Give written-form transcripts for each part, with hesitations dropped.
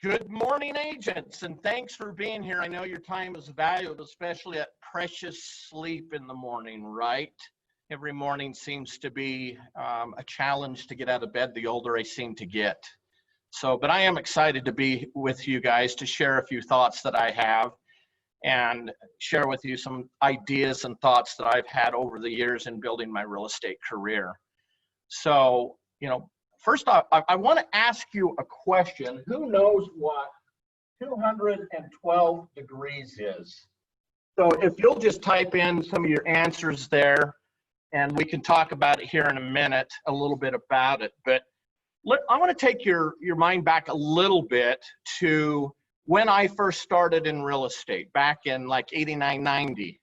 Good morning, agents, and thanks for being here. I know your time is valuable, especially at precious sleep in the morning, right? Every morning seems to be a challenge to get out of bed the older I seem to get. But I am excited to be with you guys to share a few thoughts that I have and share with you some ideas and thoughts that I've had over the years in building my real estate career. First off, I want to ask you a question. Who knows what 212 degrees is? So if you'll just type in some of your answers there, and we can talk about it here in a minute, a little bit about it. But I want to take your mind back a little bit to when I first started in real estate, back in like 89, 90.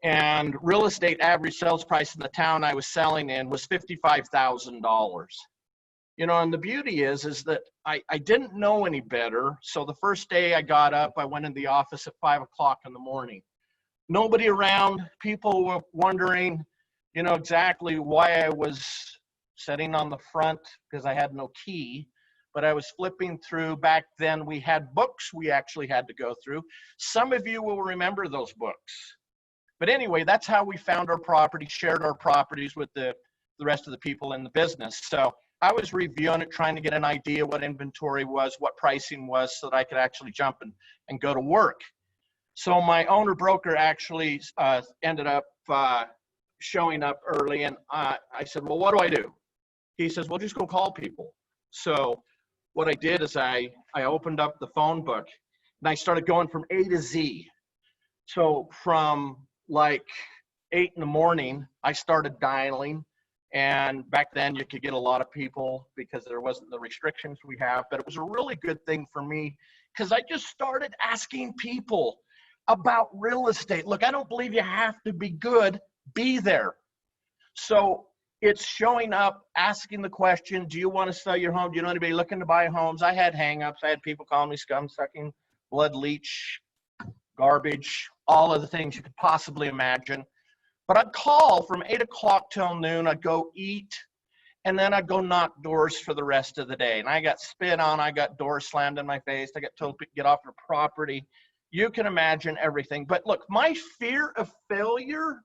And real estate average sales price in the town I was selling in was $55,000. And the beauty is that I didn't know any better. So the first day I got up, I went in the office at 5 o'clock in the morning. Nobody around, people were wondering, exactly why I was sitting on the front because I had no key, but I was flipping through. Back then we had books we actually had to go through. Some of you will remember those books. But anyway, that's how we found our property, shared our properties with the rest of the people in the business. So I was reviewing it, trying to get an idea what inventory was, what pricing was, so that I could actually jump and go to work. So my owner broker actually ended up showing up early, and I said, well, what do I do? He says, well, just go call people. So what I did is I opened up the phone book, and I started going from A to Z. So from like 8 in the morning, I started dialing. And back then you could get a lot of people because there wasn't the restrictions we have, but it was a really good thing for me because I just started asking people about real estate. Look, I don't believe you have to be good, be there. So it's showing up, asking the question, do you want to sell your home? Do you know anybody looking to buy homes? I had hangups. I had people calling me scum sucking, blood leech, garbage, all of the things you could possibly imagine. But I'd call from 8 o'clock till noon. I'd go eat, and then I'd go knock doors for the rest of the day. And I got spit on. I got doors slammed in my face. I got told to get off the property. You can imagine everything. But look, my fear of failure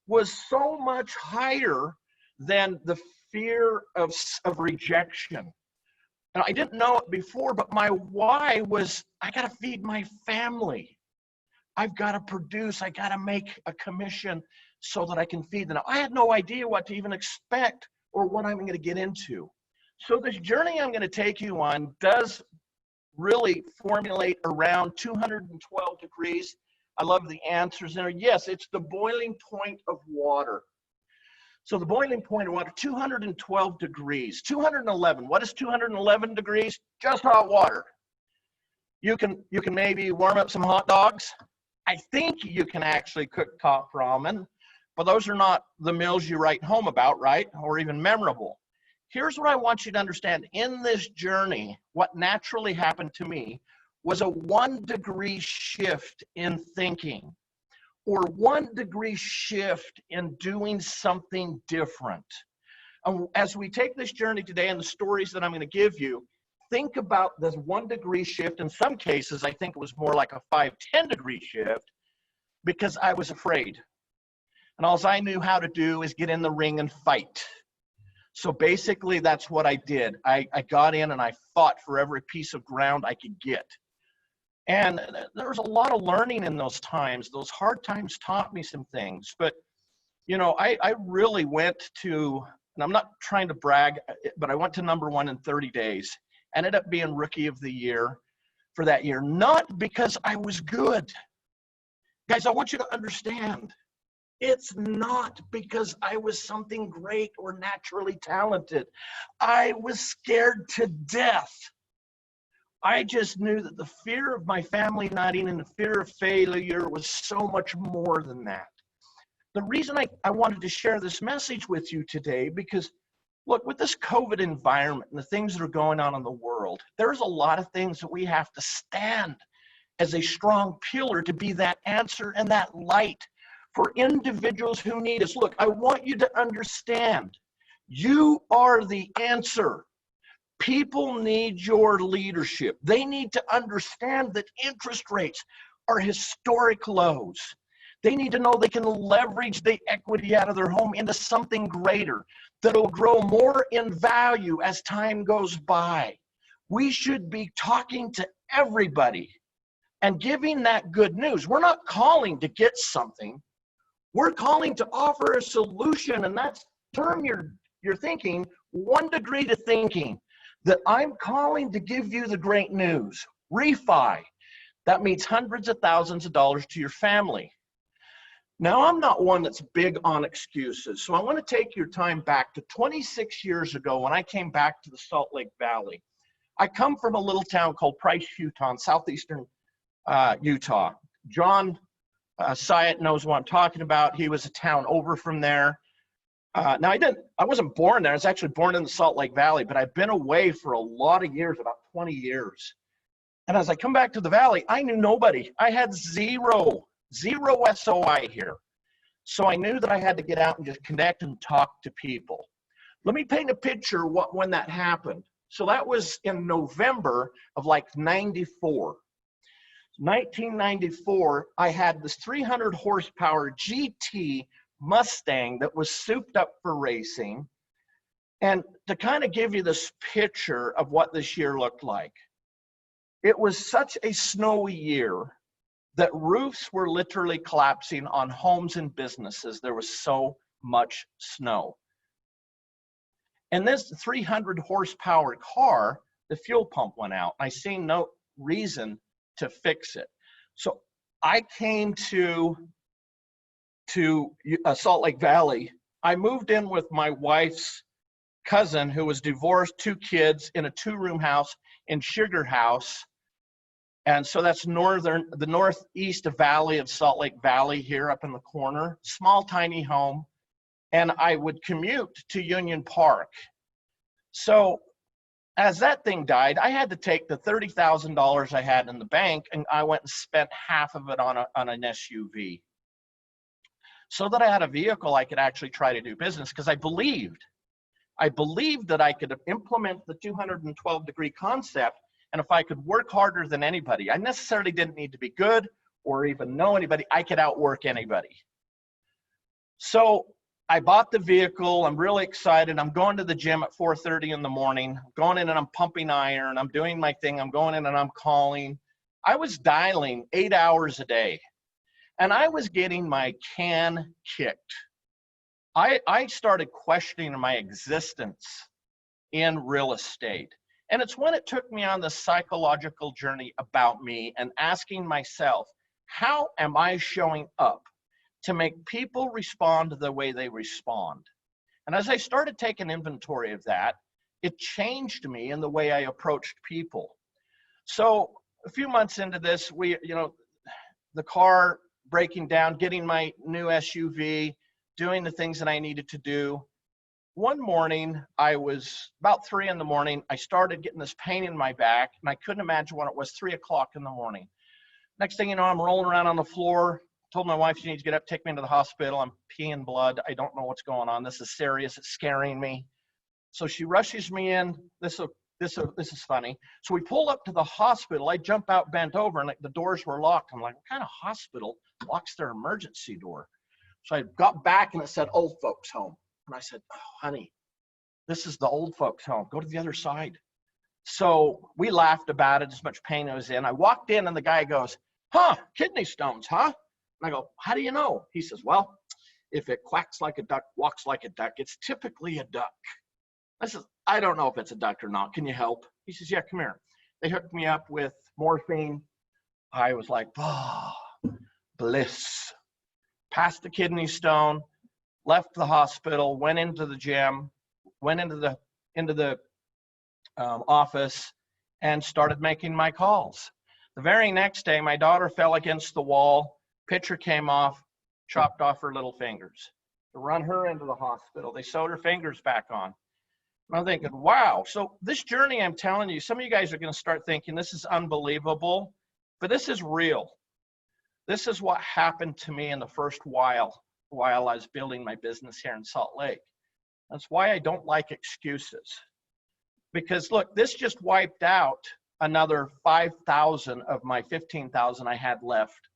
was so much higher than the fear of rejection. And I didn't know it before, but my why was I got to feed my family. I've got to produce. I got to make a commission so that I can feed them. Now, I had no idea what to even expect or what I'm going to get into. So this journey I'm going to take you on does really formulate around 212 degrees. I love the answers there. Yes, it's the boiling point of water. So the boiling point of water, 212 degrees. 211, what is 211 degrees? Just hot water. You can maybe warm up some hot dogs. I think you can actually cook top ramen, but those are not the meals you write home about, right? Or even memorable. Here's what I want you to understand. In this journey, what naturally happened to me was a 1 degree shift in thinking, or 1 degree shift in doing something different. As we take this journey today and the stories that I'm going to give you, think about this 1 degree shift. In some cases, I think it was more like a 5-10 degree shift because I was afraid. And all I knew how to do is get in the ring and fight. So basically, that's what I did. I got in and I fought for every piece of ground I could get. And there was a lot of learning in those times. Those hard times taught me some things. But, I really went to, and I'm not trying to brag, but I went to #1 in 30 days. Ended up being Rookie of the Year for that year, not because I was good. Guys, I want you to understand, it's not because I was something great or naturally talented. I was scared to death. I just knew that the fear of my family not eating and the fear of failure was so much more than that. The reason I wanted to share this message with you today, because look, with this COVID environment and the things that are going on in the world, there's a lot of things that we have to stand as a strong pillar to be that answer and that light for individuals who need us. Look, I want you to understand, you are the answer. People need your leadership. They need to understand that interest rates are historic lows. They need to know they can leverage the equity out of their home into something greater that'll grow more in value as time goes by. We should be talking to everybody and giving that good news. We're not calling to get something. We're calling to offer a solution, and that's turn your thinking 1 degree to thinking that I'm calling to give you the great news. Refi. That means hundreds of thousands of dollars to your family. Now, I'm not one that's big on excuses, so I want to take your time back to 26 years ago when I came back to the Salt Lake Valley. I come from a little town called Price, Utah, in southeastern Utah. John Syatt knows what I'm talking about. He was a town over from there. Now, I wasn't born there. I was actually born in the Salt Lake Valley, but I've been away for a lot of years, about 20 years. And as I come back to the Valley, I knew nobody. I had zero SOI here. So I knew that I had to get out and just connect and talk to people. Let me paint a picture when that happened. So that was in November of like 94. 1994, I had this 300 horsepower GT Mustang that was souped up for racing. And to kind of give you this picture of what this year looked like, it was such a snowy year that roofs were literally collapsing on homes and businesses. There was so much snow. And this 300 horsepower car, the fuel pump went out. I seen no reason to fix it. So I came to Salt Lake Valley. I moved in with my wife's cousin who was divorced, 2 kids in a 2-room house in Sugar House. And so that's the northeast valley of Salt Lake Valley here up in the corner, small, tiny home. And I would commute to Union Park. So as that thing died, I had to take the $30,000 I had in the bank and I went and spent half of it on an SUV so that I had a vehicle I could actually try to do business, because I believed that I could implement the 212-degree concept. And if I could work harder than anybody, I necessarily didn't need to be good or even know anybody. I could outwork anybody. So I bought the vehicle. I'm really excited. I'm going to the gym at 4:30 in the morning. I'm going in and I'm pumping iron. I'm doing my thing. I'm going in and I'm calling. I was dialing 8 hours a day, and I was getting my can kicked. I started questioning my existence in real estate. And it's when it took me on the psychological journey about me and asking myself, how am I showing up to make people respond the way they respond? And as I started taking inventory of that, it changed me in the way I approached people. So a few months into this, the car breaking down, getting my new SUV, doing the things that I needed to do. One morning, I was about 3 in the morning. I started getting this pain in my back, and I couldn't imagine what it was. 3 o'clock in the morning. Next thing you know, I'm rolling around on the floor. Told my wife she needs to get up, take me into the hospital. I'm peeing blood. I don't know what's going on. This is serious. It's scaring me. So she rushes me in. This is funny. So we pull up to the hospital. I jump out, bent over, and the doors were locked. I'm like, what kind of hospital locks their emergency door? So I got back, and it said old folks home. And I said, oh, honey, this is the old folks home. Go to the other side. So we laughed about it, as much pain I was in. I walked in, and the guy goes, kidney stones, huh? And I go, how do you know? He says, well, if it quacks like a duck, walks like a duck, it's typically a duck. I said, I don't know if it's a duck or not. Can you help? He says, yeah, come here. They hooked me up with morphine. I was like, oh, bliss. Passed the kidney stone, left the hospital, went into the gym, went into the office, and started making my calls. The very next day, my daughter fell against the wall. Pitcher came off, chopped off her little fingers. To run her into the hospital, they sewed her fingers back on. And I'm thinking, wow. So this journey, I'm telling you, some of you guys are going to start thinking this is unbelievable, but this is real. This is what happened to me in the first while I was building my business here in Salt Lake. That's why I don't like excuses. because look, this just wiped out another 5,000 of my 15,000 I had left.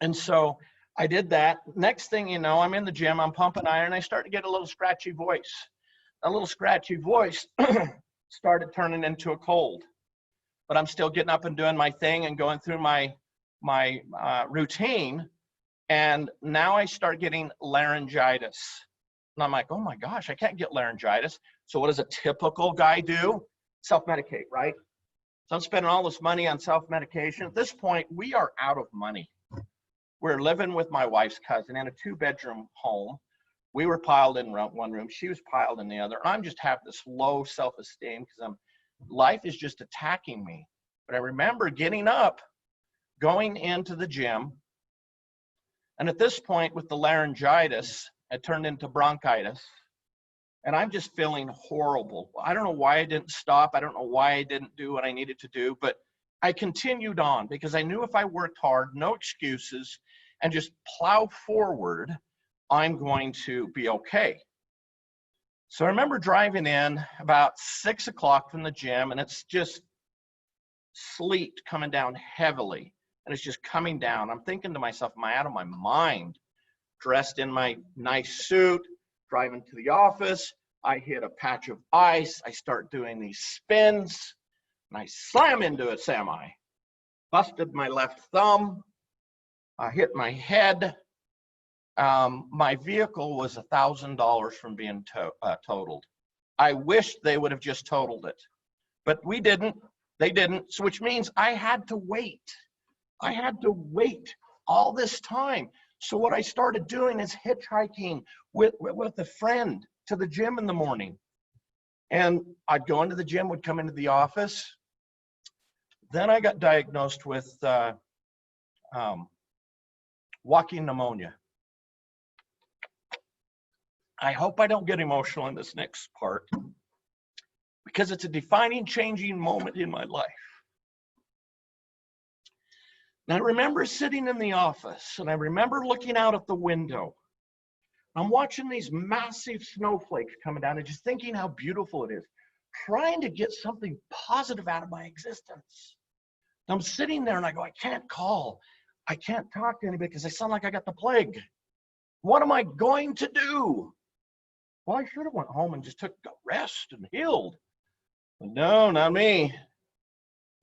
And so I did that. Next thing you know, I'm in the gym, I'm pumping iron, I start to get a little scratchy voice. A little scratchy voice started turning into a cold. But I'm still getting up and doing my thing and going through my routine. And now I start getting laryngitis. And I'm like, oh my gosh, I can't get laryngitis. So what does a typical guy do? Self-medicate, right? So I'm spending all this money on self-medication. At this point, we are out of money. We're living with my wife's cousin in a 2-bedroom home. We were piled in one room. She was piled in the other. I'm just have this low self-esteem because life is just attacking me. But I remember getting up, going into the gym. And at this point with the laryngitis, it turned into bronchitis. And I'm just feeling horrible. I don't know why I didn't stop. I don't know why I didn't do what I needed to do, but I continued on because I knew if I worked hard, no excuses, and just plow forward, I'm going to be okay. So I remember driving in about 6 o'clock from the gym, and it's just sleet coming down heavily, and it's just coming down. I'm thinking to myself, am I out of my mind? Dressed in my nice suit, driving to the office, I hit a patch of ice, I start doing these spins, and I slam into a semi. Busted my left thumb, I hit my head. My vehicle was $1,000 from being totaled. I wish they would have just totaled it, but we didn't. They didn't, so which means I had to wait. I had to wait all this time. So what I started doing is hitchhiking with a friend to the gym in the morning. And I'd go into the gym, would come into the office. Then I got diagnosed with walking pneumonia. I hope I don't get emotional in this next part because it's a defining, changing moment in my life. And I remember sitting in the office and I remember looking out at the window. I'm watching these massive snowflakes coming down and just thinking how beautiful it is, trying to get something positive out of my existence. And I'm sitting there and I go, I can't call. I can't talk to anybody because I sound like I got the plague. What am I going to do? Well, I should have went home and just took a rest and healed. But no, not me.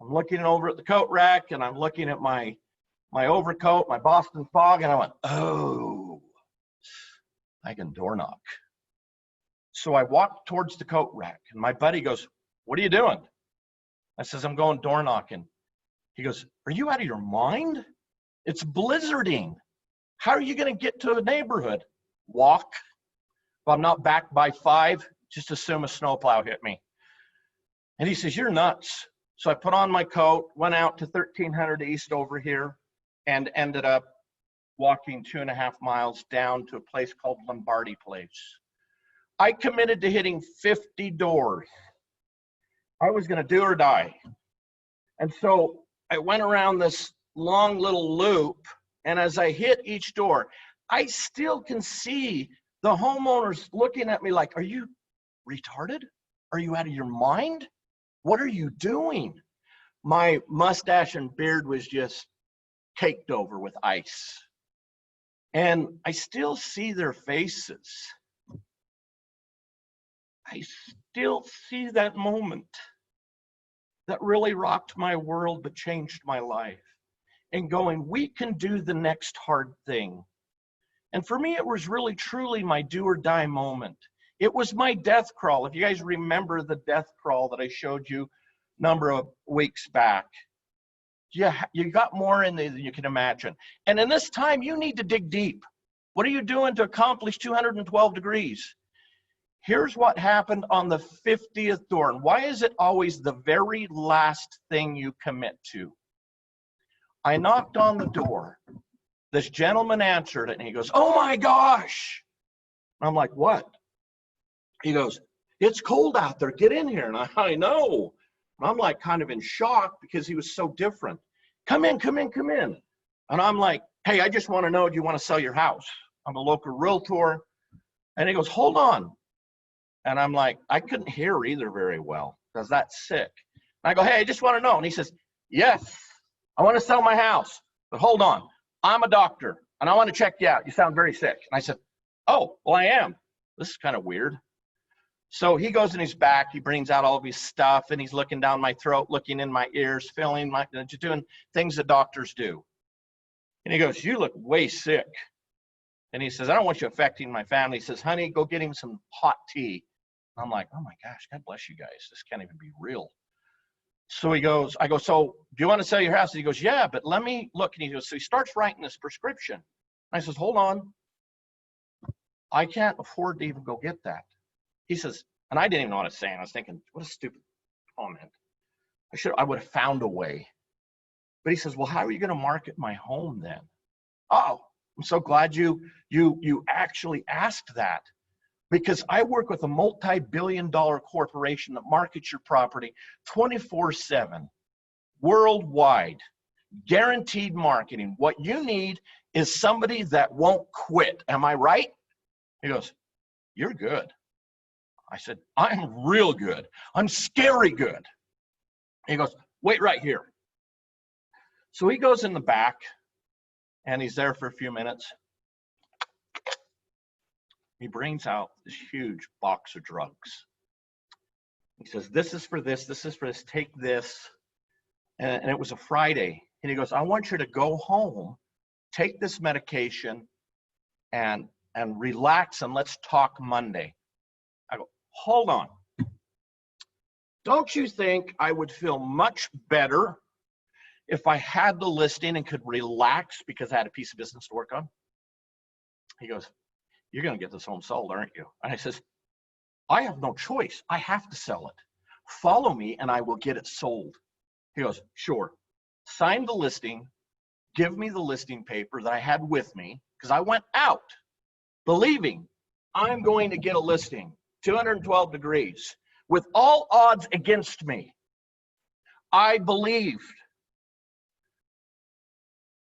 I'm looking over at the coat rack and I'm looking at my overcoat, my Boston fog, and I went, oh, I can door knock. So I walked towards the coat rack and my buddy goes, what are you doing? I says, I'm going door knocking. He goes, are you out of your mind? It's blizzarding. How are you going to get to a neighborhood? Walk. If I'm not back by 5, just assume a snowplow hit me. And he says, you're nuts. So I put on my coat, went out to 1300 East over here, and ended up walking 2.5 miles down to a place called Lombardi Place. I committed to hitting 50 doors. I was going to do or die. And so I went around this long little loop, and as I hit each door, I still can see the homeowners looking at me like, are you retarded? Are you out of your mind? What are you doing? My mustache and beard was just caked over with ice. And I still see their faces. I still see that moment that really rocked my world but changed my life. And going, we can do the next hard thing. And for me, it was really truly my do or die moment. It was my death crawl. If you guys remember the death crawl that I showed you a number of weeks back, you got more in there than you can imagine. And in this time, you need to dig deep. What are you doing to accomplish 212 degrees? Here's what happened on the 50th door. And why is it always the very last thing you commit to? I knocked on the door. This gentleman answered it and he goes, oh my gosh. I'm like, what? He goes, it's cold out there, get in here. And I know. And I'm like kind of in shock because he was so different. Come in, come in, come in. And I'm like, hey, I just want to know, do you want to sell your house? I'm a local realtor. And he goes, hold on. And I'm like, I couldn't hear either very well because that's sick. And I go, hey, I just want to know. And he says, yes, I want to sell my house. But hold on, I'm a doctor and I want to check you out. You sound very sick. And I said, oh, well, I am. This is kind of weird. So he goes in his back, he brings out all of his stuff, and he's looking down my throat, looking in my ears, feeling my, just doing things that doctors do. And he goes, you look way sick. And he says, I don't want you affecting my family. He says, honey, go get him some hot tea. I'm like, oh my gosh, God bless you guys. This can't even be real. So he goes, I go, so do you want to sell your house? And he goes, yeah, but let me look. And he goes, so he starts writing this prescription. And I says, hold on. I can't afford to even go get that. He says, and I didn't even know what I was saying. I was thinking, what a stupid comment. I would have found a way. But he says, well, how are you going to market my home then? Oh, I'm so glad you actually asked that, because I work with a multi-billion-dollar corporation that markets your property 24/7, worldwide, guaranteed marketing. What you need is somebody that won't quit. Am I right? He goes, you're good. I said, I'm real good. I'm scary good. He goes, wait right here. So he goes in the back and he's there for a few minutes. He brings out this huge box of drugs. He says, this is for this, this is for this, take this. And it was a Friday. And he goes, I want you to go home, take this medication and relax, and let's talk Monday. I go, hold on. Don't you think I would feel much better if I had the listing and could relax because I had a piece of business to work on? He goes, you're going to get this home sold, aren't you? And I says, I have no choice. I have to sell it. Follow me and I will get it sold. He goes, sure. Sign the listing. Give me the listing paper that I had with me, because I went out believing I'm going to get a listing, 212 degrees, with all odds against me. I believed.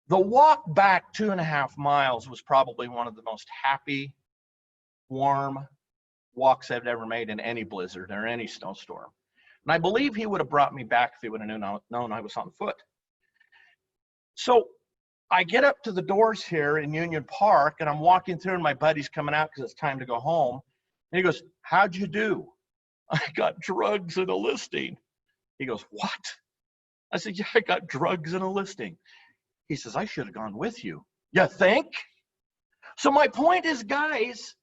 The walk back 2.5 miles was probably one of the most happy, warm walks I've ever made in any blizzard or any snowstorm. And I believe he would have brought me back if he would have known I was on foot. So I get up to the doors here in Union Park, and I'm walking through, and my buddy's coming out because it's time to go home. And he goes, how'd you do? I got drugs and a listing. He goes, what? I said, yeah, I got drugs and a listing. He says, I should have gone with you. You think? So my point is, guys,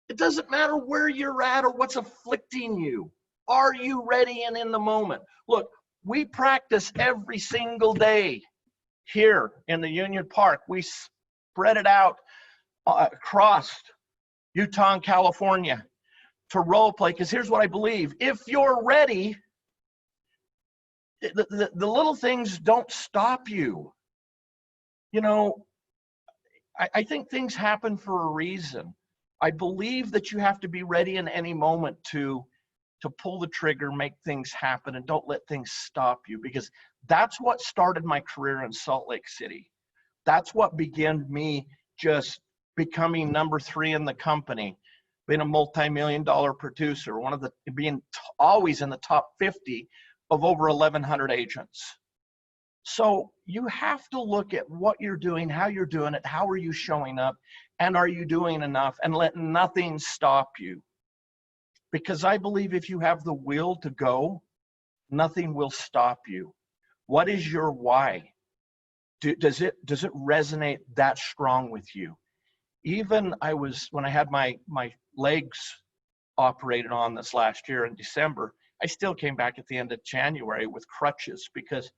it doesn't matter where you're at or what's afflicting you. Are you ready and in the moment? Look, we practice every single day here in the Union Park. We spread it out across Utah and California to role play, because here's what I believe. If you're ready, the little things don't stop you. You know, I think things happen for a reason. I believe that you have to be ready in any moment to pull the trigger, make things happen, and don't let things stop you, because that's what started my career in Salt Lake City. That's what began me just becoming number 3 in the company, being a multi-million-dollar producer, being always in the top 50 of over 1,100 agents. So you have to look at what you're doing, how you're doing it, how are you showing up, and are you doing enough, and let nothing stop you. Because I believe if you have the will to go, nothing will stop you. What is your why? Does it resonate that strong with you? Even when I had my legs operated on this last year in December, I still came back at the end of January with crutches, because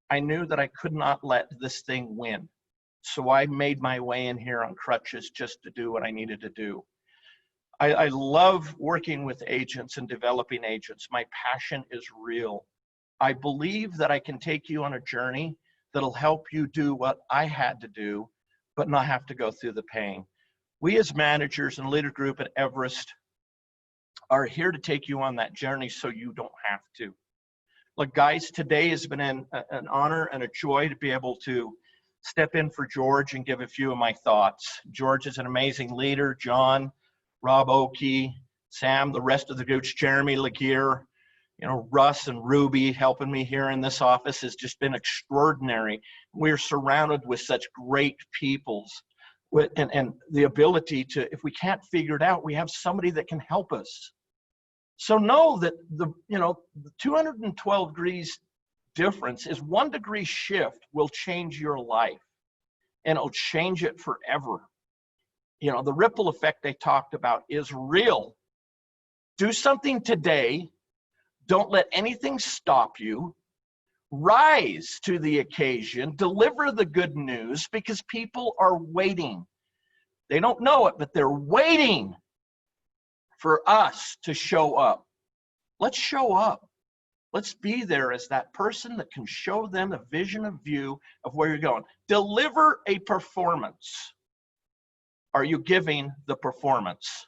I knew that I could not let this thing win. So I made my way in here on crutches just to do what I needed to do. I love working with agents and developing agents. My passion is real. I believe that I can take you on a journey that'll help you do what I had to do, but not have to go through the pain. We as managers and leader group at Everest are here to take you on that journey so you don't have to. Look, guys, today has been an honor and a joy to be able to step in for George and give a few of my thoughts. George is an amazing leader. John, Rob Oakey, Sam, the rest of the groups, Jeremy, Laguerre, you know, Russ and Ruby helping me here in this office has just been extraordinary. We're surrounded with such great peoples and the ability to, if we can't figure it out, we have somebody that can help us. So know that the 212 degrees difference is 1 degree shift will change your life, and it'll change it forever. You know, the ripple effect they talked about is real. Do something today. Don't let anything stop you. Rise to the occasion. Deliver the good news, because people are waiting. They don't know it, but they're waiting for us to show up. Let's show up. Let's be there as that person that can show them a vision of view of where you're going. Deliver a performance. Are you giving the performance?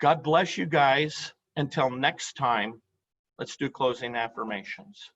God bless you guys. Until next time, let's do closing affirmations.